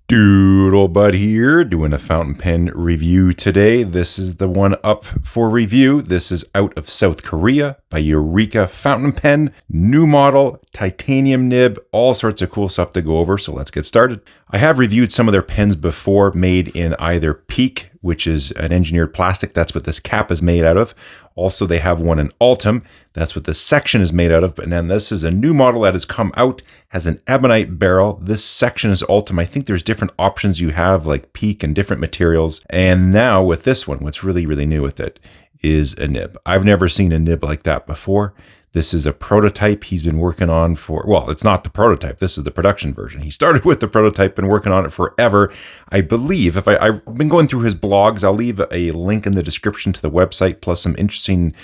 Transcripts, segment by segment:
Doodlebud here, doing a fountain pen review today. This is the one up for review. This is out of South Korea by Eureka fountain pen, new model, titanium nib, all sorts of cool stuff to go over. So let's get started. I have reviewed some of their pens before, made in either PEAK, which is an engineered plastic. That's what this cap is made out of. Also, they have one in Ultim. That's what this section is made out of. But then this is a new model that has come out, has an ebonite barrel. This section is Ultim. I think there's different options you have, like PEAK and different materials. And now with this one, what's really, really new with it is a nib. I've never seen a nib like that before. This is a prototype he's been working on for, well, it's not the prototype. This is the production version. He started with the prototype and working on it forever. I believe, if I've been going through his blogs, I'll leave a link in the description to the website, plus some interesting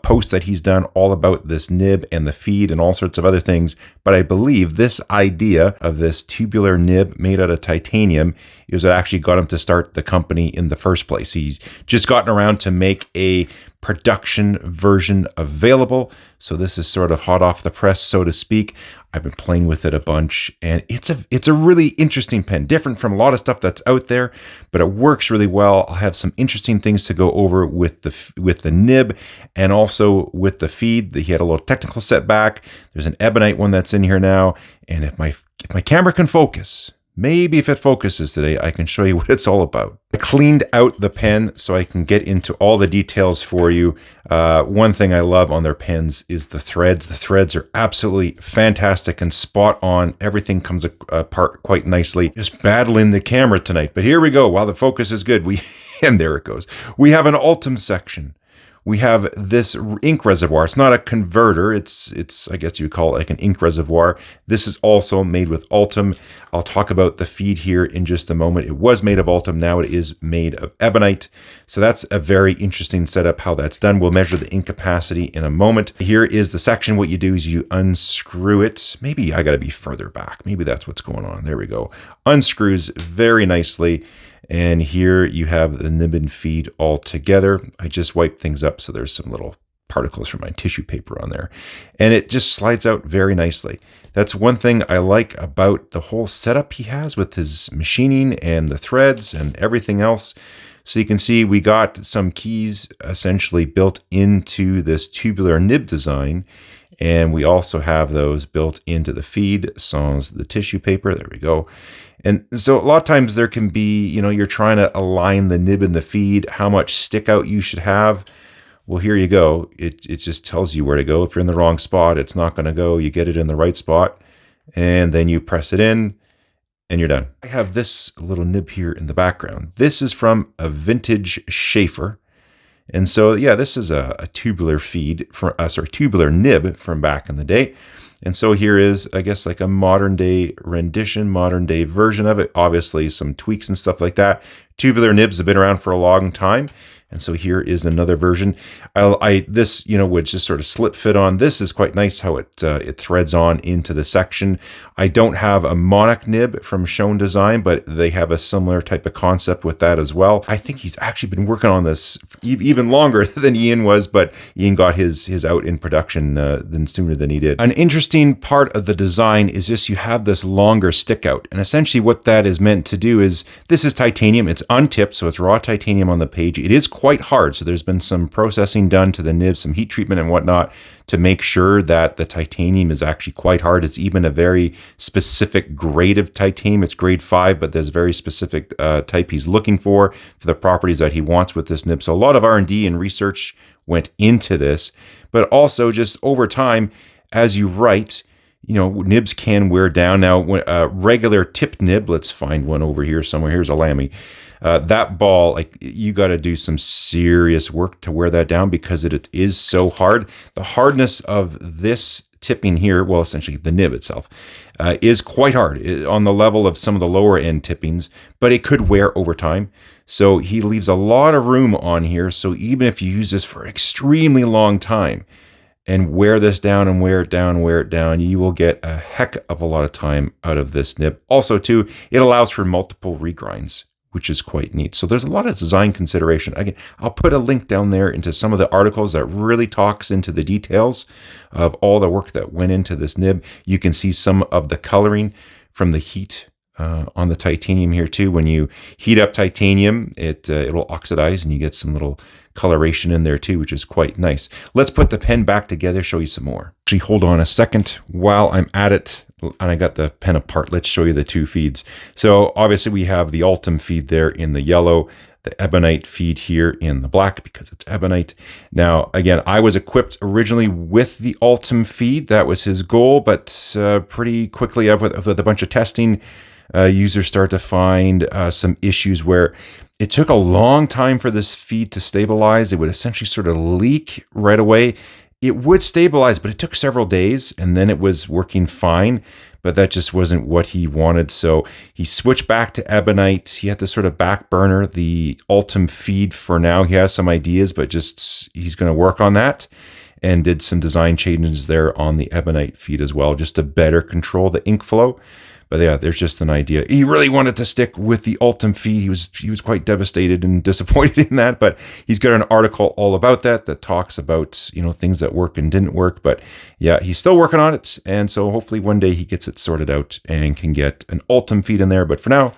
posts that he's done all about this nib and the feed and all sorts of other things. But I believe this idea of this tubular nib made out of titanium is what actually got him to start the company in the first place. He's just gotten around to make a production version available. So this is sort of hot off the press, so to speak. I've been playing with it a bunch, and it's a really interesting pen, different from a lot of stuff that's out there, but it works really well. I'll have some interesting things to go over with the nib and also with the feed. He had a little technical setback. There's an ebonite one that's in here now, and if my camera can focus, maybe if it focuses today, I can show you what it's all about. I cleaned out the pen so I can get into all the details for you. One thing I love on their pens is the threads. The threads are absolutely fantastic and spot on. Everything comes apart quite nicely. Just battling the camera tonight. But here we go. While the focus is good, and there it goes. We have an Ultim section. We have this ink reservoir. It's not a converter. It's I guess you would call it like an ink reservoir. This is also made with Ultim. I'll talk about the feed here in just a moment. It was made of Ultim. Now it is made of ebonite. So that's a very interesting setup, how that's done. We'll measure the ink capacity in a moment. Here is the section. What you do is you unscrew it. Maybe I got to be further back. Maybe that's what's going on. There we go. Unscrews very nicely. And here you have the nib and feed all together. I just wiped things up, so there's some little particles from my tissue paper on there. And it just slides out very nicely. That's one thing I like about the whole setup he has with his machining and the threads and everything else. So you can see we got some keys essentially built into this tubular nib design. And we also have those built into the feed, sans the tissue paper. There we go. And so a lot of times there can be, you're trying to align the nib and the feed, how much stick out you should have. Well, here you go. It just tells you where to go. If you're in the wrong spot, it's not going to go. You get it in the right spot, and then you press it in, and you're done. I have this little nib here in the background. This is from a vintage Schaefer. And so, yeah, this is a tubular feed, tubular nib from back in the day. And so here is, I guess, like a modern day rendition, modern day version of it. Obviously, some tweaks and stuff like that. Tubular nibs have been around for a long time. And so here is another version. This would just sort of slip fit on. This is quite nice how it threads on into the section. I don't have a monarch nib from Shown Design, but they have a similar type of concept with that as well. I think he's actually been working on this even longer than Ian was, but Ian got his out in production sooner than he did. An interesting part of the design is just you have this longer stick out. And essentially what that is meant to do is, this is titanium. It's untipped, so it's raw titanium on the page. It is quite hard, so there's been some processing done to the nib, some heat treatment and whatnot to make sure that the titanium is actually quite hard. It's even a very specific grade of titanium. It's grade 5, but there's a very specific type he's looking for the properties that he wants with this nib. So a lot of R&D and research went into this, but also just over time, as you write, nibs can wear down. Now, a regular tipped nib, let's find one over here somewhere. Here's a Lamy. That ball, you got to do some serious work to wear that down because it is so hard. The hardness of this tipping here, well, essentially the nib itself, is quite hard on the level of some of the lower end tippings, but it could wear over time. So he leaves a lot of room on here. So even if you use this for an extremely long time, and wear this down and wear it down, you will get a heck of a lot of time out of this nib. Also, too, it allows for multiple regrinds, which is quite neat. So there's a lot of design consideration. Again, I'll put a link down there into some of the articles that really talks into the details of all the work that went into this nib. You can see some of the coloring from the heat on the titanium here too. When you heat up titanium, it'll oxidize and you get some little coloration in there too, which is quite nice. Let's put the pen back together, show you some more. Actually, hold on a second while I'm at it. And I got the pen apart. Let's show you the two feeds. So obviously we have the Ultim feed there in the yellow, the ebonite feed here in the black because it's ebonite. Now, again, I was equipped originally with the Ultim feed. That was his goal, but pretty quickly with a bunch of testing, users start to find some issues where it took a long time for this feed to stabilize. It would essentially sort of leak right away. It would stabilize, but it took several days and then it was working fine, but that just wasn't what he wanted. So he switched back to ebonite. He had to sort of back burner the Ultim feed for now. He has some ideas, but he's going to work on that, and did some design changes there on the ebonite feed as well, just to better control the ink flow. But yeah, there's just an idea. He really wanted to stick with the Ultim feed. He was quite devastated and disappointed in that, but he's got an article all about that talks about, things that work and didn't work. But yeah, he's still working on it. And so hopefully one day he gets it sorted out and can get an Ultim feed in there. But for now,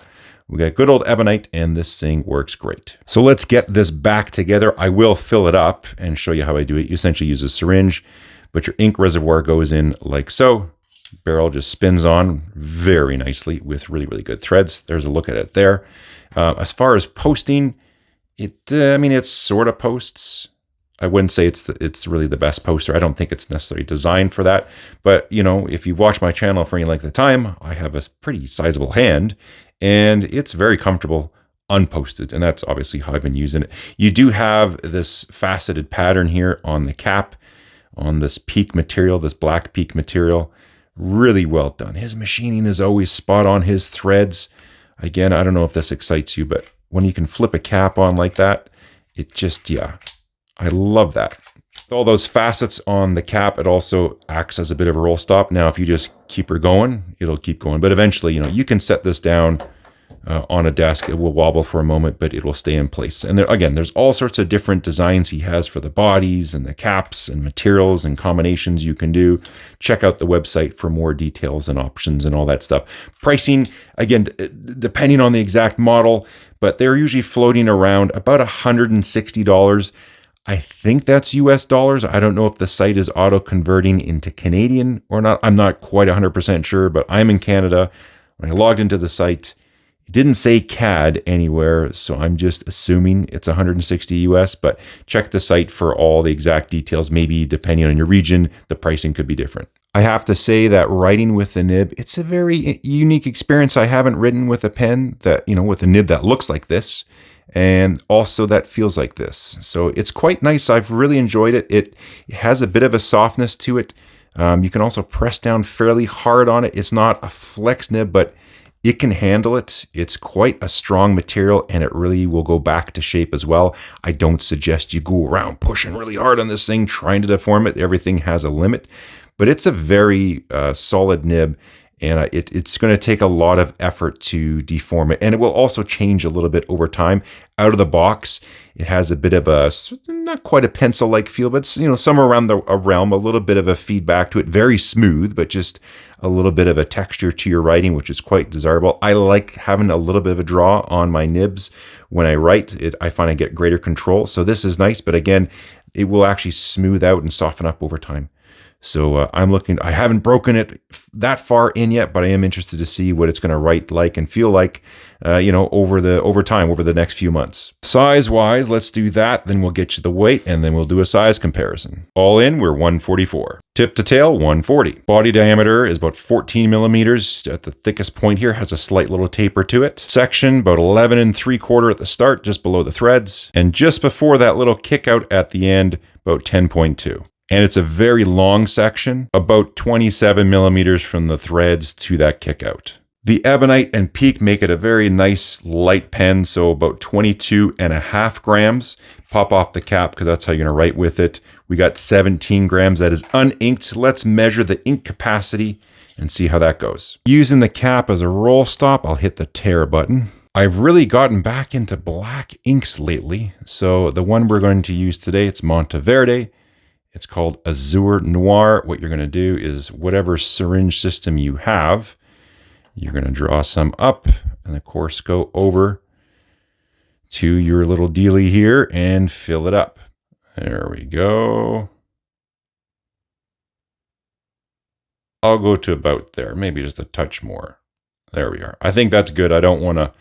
we got good old ebonite and this thing works great. So let's get this back together. I will fill it up and show you how I do it. You essentially use a syringe, but your ink reservoir goes in like so. Barrel just spins on very nicely with really, really good threads. There's a look at it there. As far as posting, it sort of posts. I wouldn't say it's really the best poster. I don't think it's necessarily designed for that. But, if you've watched my channel for any length of time, I have a pretty sizable hand and it's very comfortable unposted. And that's obviously how I've been using it. You do have this faceted pattern here on the cap, on this peak material, this black peak material. Really well done. His machining is always spot on. His threads, again, I don't know if this excites you, but when you can flip a cap on like that, it just, I love that. With all those facets on the cap, it also acts as a bit of a roll stop. Now, if you just keep her going, it'll keep going. But eventually, you can set this down on a desk. It will wobble for a moment, but it will stay in place. And there, again, there's all sorts of different designs he has for the bodies and the caps and materials and combinations you can do. Check out the website for more details and options and all that stuff. Pricing, again, depending on the exact model, but they're usually floating around about $160. I think that's US dollars. I don't know if the site is auto-converting into Canadian or not. I'm not quite 100% sure, but I'm in Canada. When I logged into the site, it didn't say CAD anywhere, so I'm just assuming it's 160 US, but check the site for all the exact details. Maybe depending on your region, the pricing could be different. I have to say that writing with the nib, it's a very unique experience. I haven't written with a pen that, with a nib that looks like this, and also that feels like this. So it's quite nice. I've really enjoyed it. It has a bit of a softness to it. You can also press down fairly hard on it. It's not a flex nib, but it can handle it. It's quite a strong material and it really will go back to shape as well. I don't suggest you go around pushing really hard on this thing, trying to deform it. Everything has a limit, but it's a very solid nib, and it's going to take a lot of effort to deform it. And it will also change a little bit over time. Out of the box, it has a bit of a, not quite a pencil-like feel, but somewhere around a realm, a little bit of a feedback to it. Very smooth, but just a little bit of a texture to your writing, which is quite desirable. I like having a little bit of a draw on my nibs. When I write, I find I get greater control. So this is nice, but again, it will actually smooth out and soften up over time. So I haven't broken it that far in yet, but I am interested to see what it's going to write like and feel like, over time, over the next few months. Size-wise, let's do that. Then we'll get you the weight, and then we'll do a size comparison. All in, we're 144. Tip to tail, 140. Body diameter is about 14 millimeters at the thickest point here, has a slight little taper to it. Section, about 11 3/4 at the start, just below the threads. And just before that little kick out at the end, about 10.2. And it's a very long section, about 27 millimeters from the threads to that kick out. The ebonite and peak make it a very nice light pen, so about 22.5 grams. Pop off the cap because that's how you're gonna write with it. We got 17 grams, that is uninked. Let's measure the ink capacity and see how that goes. Using the cap as a roll stop, I'll hit the tear button. I've really gotten back into black inks lately. So the one we're going to use today, it's Monteverde. It's called Azure Noir. What you're going to do is whatever syringe system you have, You're going to draw some up and of course go over to your little dealie here and fill it up. There we go. I'll go to about there, maybe just a touch more. There we are. I think that's good. I don't want to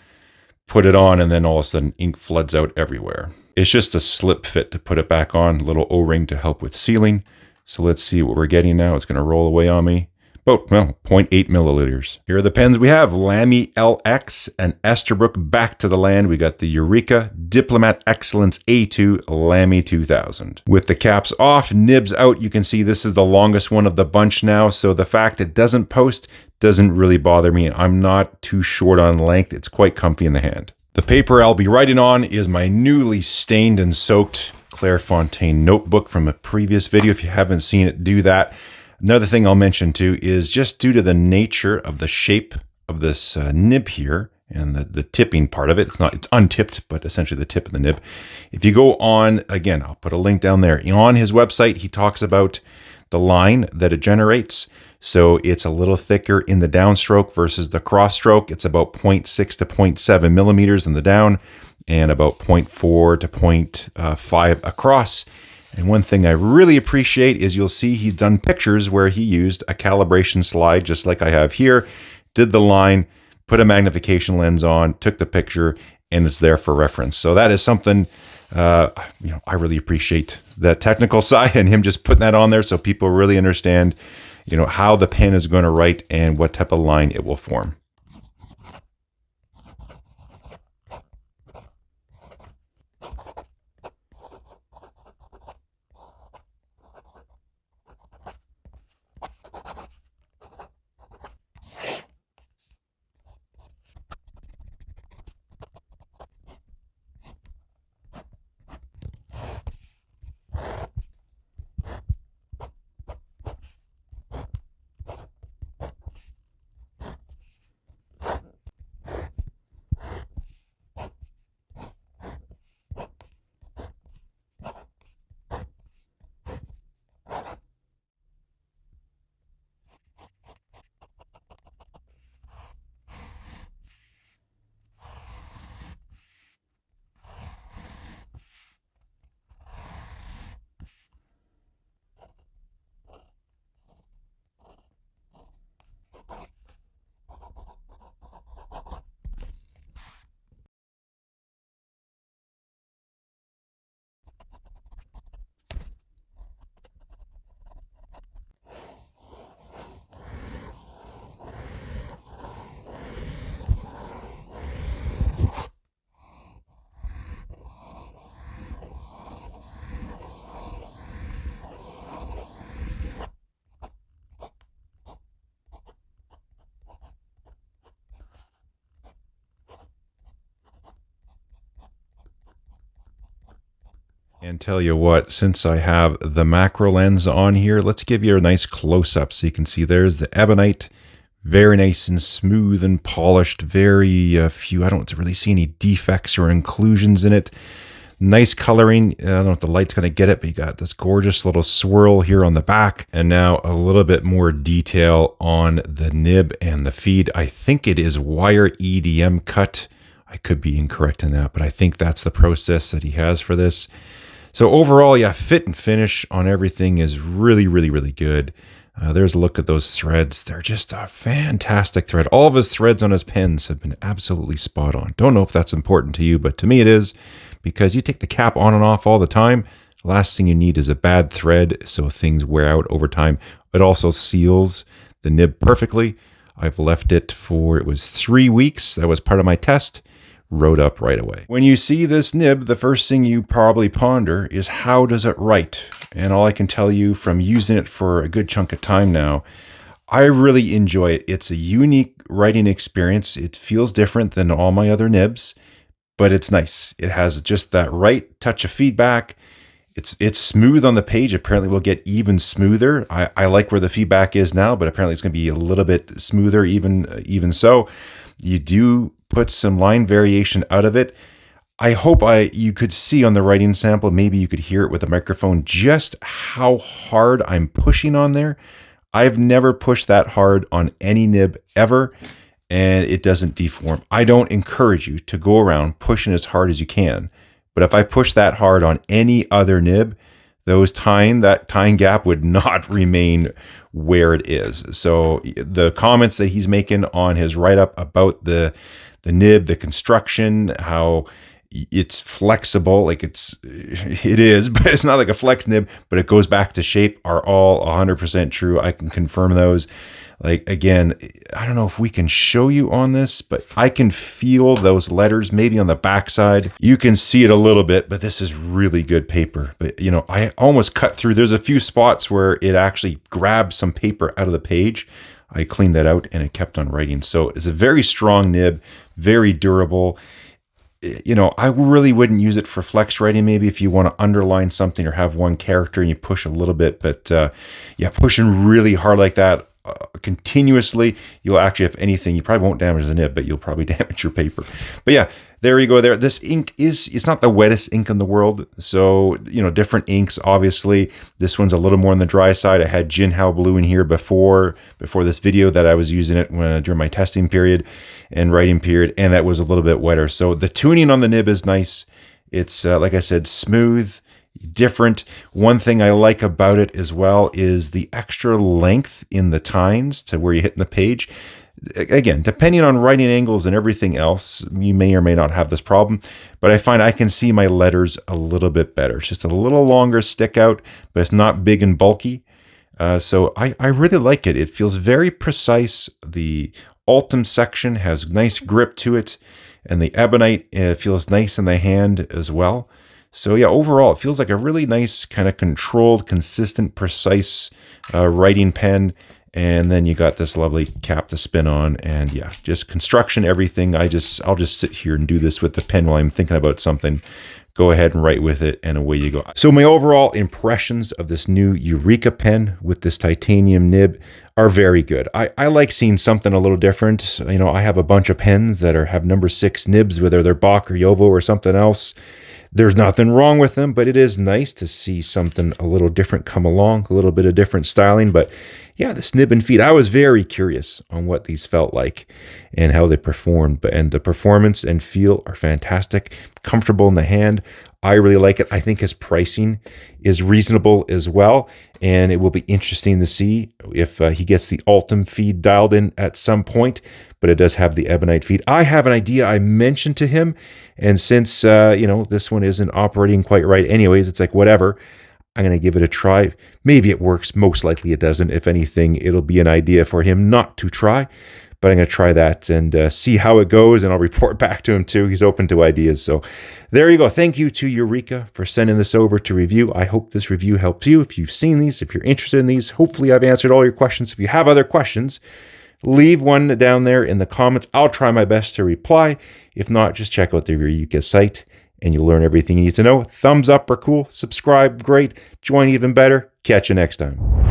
put it on and then all of a sudden ink floods out everywhere. It's just a slip fit to put it back on, a little O-ring to help with sealing. So let's see what we're getting now. It's going to roll away on me. About 0.8 milliliters. Here are the pens we have. Lamy LX and Esterbrook back to the land. We got the Eureka Diplomat Excellence A2 Lamy 2000. With the caps off, nibs out, you can see this is the longest one of the bunch now. So the fact it doesn't post doesn't really bother me. I'm not too short on length. It's quite comfy in the hand. The paper I'll be writing on is my newly stained and soaked Clairefontaine notebook from a previous video. If you haven't seen it, do that. Another thing I'll mention too is just due to the nature of the shape of this nib here and the tipping part of it, it's untipped, but essentially the tip of the nib. If you go on, again, I'll put a link down there. On his website, he talks about the line that it generates. So it's a little thicker in the downstroke versus the cross stroke. It's about 0.6 to 0.7 millimeters in the down and about 0.4 to 0.5 across. And one thing I really appreciate is you'll see he's done pictures where he used a calibration slide, just like I have here, did the line, put a magnification lens on, took the picture, and it's there for reference. So that is something, I really appreciate the technical side and him just putting that on there so people really understand, how the pen is going to write and what type of line it will form. And tell you what, since I have the macro lens on here, let's give you a nice close-up so you can see there's the ebonite. Very nice and smooth and polished. Very few, I don't really see any defects or inclusions in it. Nice coloring. I don't know if the light's going to get it, but you got this gorgeous little swirl here on the back. And now a little bit more detail on the nib and the feed. I think it is wire EDM cut. I could be incorrect in that, but I think that's the process that he has for this. So overall, yeah, fit and finish on everything is really, really, really good. There's a look at those threads. They're just a fantastic thread. All of his threads on his pens have been absolutely spot on. Don't know if that's important to you, but to me it is, because you take the cap on and off all the time. Last thing you need is a bad thread, so things wear out over time. It also seals the nib perfectly. I've left it for, it was 3 weeks. That was part of my test. Wrote up right away. When you see this nib, the first thing you probably ponder is how does it write? And all I can tell you from using it for a good chunk of time now, I really enjoy it. It's a unique writing experience. It feels different than all my other nibs, but it's nice. It has just that right touch of feedback. It's smooth on the page. Apparently will get even smoother. I like where the feedback is now, but apparently it's going to be a little bit smoother even so. You do put some line variation out of it. I hope you could see on the writing sample, maybe you could hear it with the microphone, just how hard I'm pushing on there. I've never pushed that hard on any nib ever. and it doesn't deform. I don't encourage you to go around pushing as hard as you can. But if I push that hard on any other nib, that tying gap would not remain where it is. So the comments that he's making on his write-up about the nib, the construction, how it's flexible, like it is, but it's not like a flex nib, but it goes back to shape, are all 100% true. I can confirm those. Like, again, I don't know if we can show you on this, but I can feel those letters maybe on the backside. You can see it a little bit, but this is really good paper. But, you know, I almost cut through. There's a few spots where it actually grabbed some paper out of the page. I cleaned that out and it kept on writing. So it's a very strong nib, very durable. You know, I really wouldn't use it for flex writing, maybe if you want to underline something or have one character and you push a little bit. But yeah, pushing really hard like that, continuously, you'll actually, if anything, you probably won't damage the nib, but you'll probably damage your paper. But yeah, there you go there. This ink it's not the wettest ink in the world. So, you know, different inks, obviously. This one's a little more on the dry side. I had Jinhao Blue in here before this video that I was using it during my testing period and writing period, and that was a little bit wetter. So the tuning on the nib is nice. It's, like I said, smooth, different. One thing I like about it as well is the extra length in the tines to where you hit in the page. Again, depending on writing angles and everything else, you may or may not have this problem, but I find I can see my letters a little bit better. It's just a little longer stick out, but it's not big and bulky. So I really like it. It feels very precise. The Ultim section has nice grip to it, and the ebonite feels nice in the hand as well. So yeah, overall, it feels like a really nice, kind of controlled, consistent, precise writing pen. And then you got this lovely cap to spin on, and yeah, just construction, everything. I'll just sit here and do this with the pen while I'm thinking about something. Go ahead and write with it, and away you go. So my overall impressions of this new Eureka pen with this titanium nib are very good. I like seeing something a little different. You know, I have a bunch of pens that have number 6 nibs, whether they're Bach or Jowo or something else. There's nothing wrong with them, but it is nice to see something a little different come along, a little bit of different styling. But yeah, this nib and feed, I was very curious on what these felt like and how they performed. And the performance and feel are fantastic, comfortable in the hand. I really like it. I think his pricing is reasonable as well. And it will be interesting to see if he gets the Ultim feed dialed in at some point. But it does have the ebonite feed. I have an idea I mentioned to him. And since, you know, this one isn't operating quite right anyways, it's like, whatever. I'm going to give it a try. Maybe it works. Most likely it doesn't. If anything, it'll be an idea for him not to try. But I'm going to try that and see how it goes, and I'll report back to him too. He's open to ideas. So there you go. Thank you to Eureka for sending this over to review. I hope this review helps you. If you've seen these, if you're interested in these, hopefully I've answered all your questions. If you have other questions, leave one down there in the comments. I'll try my best to reply. If not, just check out the Eureka site and you'll learn everything you need to know. Thumbs up are cool. Subscribe, great. Join, even better. Catch you next time.